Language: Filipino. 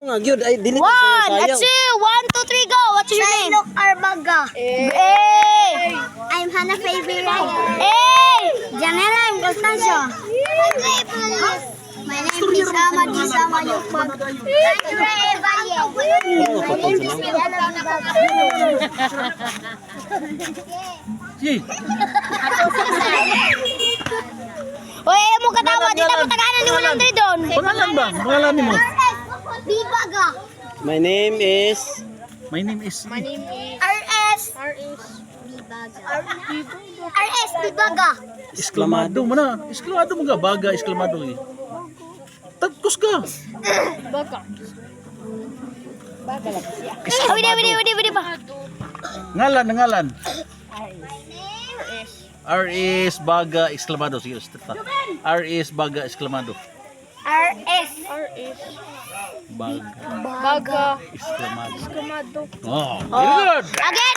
Nga gyud ay dili ko One, sayang. two, 1, 2, 3, go. What's your name? Sailok Arbaga. Hey. I'm Hannah Favorite. Hey. Janela, I'm Constancio. My name is Amad Isama Yukmag. Oy, mo katawa dito mo tagalan ni walang diri doon. Pangalan ba? Pangalan mo? Bibaga. My name is My name is RS. Bibaga. RS Bibaga. Exclamado mo na. Exclamado mo ka. Baga, exclamado eh. Tagkos ka. Widi pa. Ngalan. RS Baga, exclamado. Sige, start. RS Baga, exclamado. RS. Baga, Baga. exclamado. Oh, very good. Again,